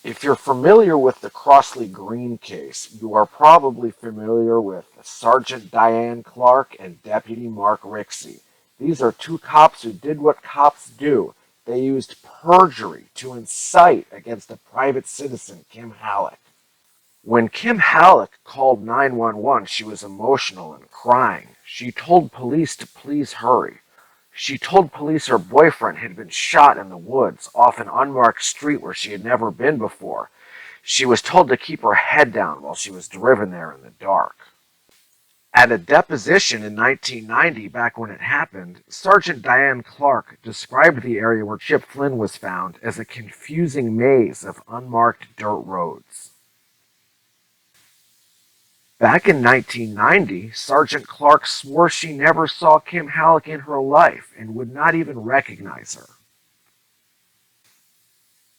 If you're familiar with the Crosley Green case, you are probably familiar with Sergeant Diane Clarke and Deputy Mark Rixey. These are two cops who did what cops do. They used perjury to incite against a private citizen, Kim Hallock. When Kim Hallock called 911, she was emotional and crying. She told police to please hurry. She told police her boyfriend had been shot in the woods off an unmarked street where she had never been before. She was told to keep her head down while she was driven there in the dark. At a deposition in 1990, back when it happened, Sergeant Diane Clarke described the area where Chip Flynn was found as a confusing maze of unmarked dirt roads. Back in 1990, Sergeant Clarke swore she never saw Kim Hallock in her life and would not even recognize her.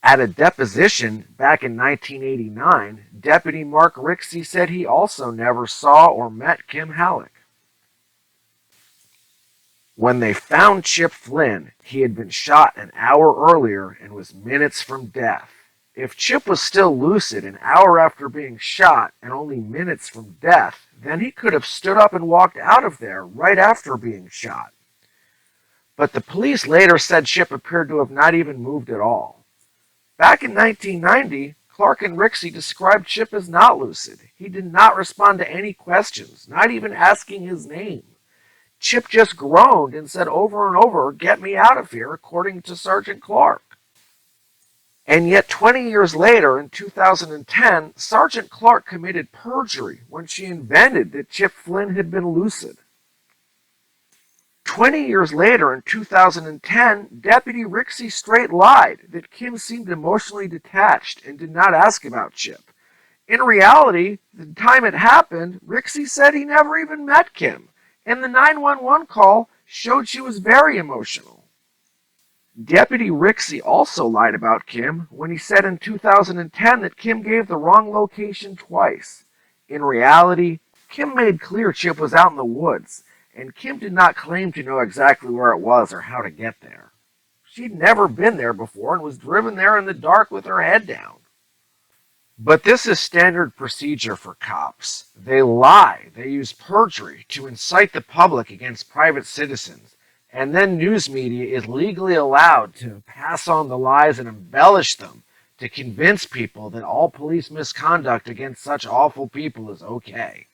At a deposition back in 1989, Deputy Mark Rixey said he also never saw or met Kim Hallock. When they found Chip Flynn, he had been shot an hour earlier and was minutes from death. If Chip was still lucid an hour after being shot and only minutes from death, then he could have stood up and walked out of there right after being shot. But the police later said Chip appeared to have not even moved at all. Back in 1990, Clarke and Rixey described Chip as not lucid. He did not respond to any questions, not even asking his name. Chip just groaned and said over and over, "Get me out of here," according to Sergeant Clarke. And yet 20 years later, in 2010, Sergeant Clarke committed perjury when she invented that Chip Flynn had been lucid. 20 years later, in 2010, Deputy Rixey straight lied that Kim seemed emotionally detached and did not ask about Chip. In reality, the time it happened, Rixey said he never even met Kim, and the 911 call showed she was very emotional. Deputy Rixey also lied about Kim when he said in 2010 that Kim gave the wrong location twice. In reality, Kim made clear Chip was out in the woods, and Kim did not claim to know exactly where it was or how to get there. She'd never been there before and was driven there in the dark with her head down. But this is standard procedure for cops. They lie, they use perjury to incite the public against private citizens. And then news media is legally allowed to pass on the lies and embellish them to convince people that all police misconduct against such awful people is okay.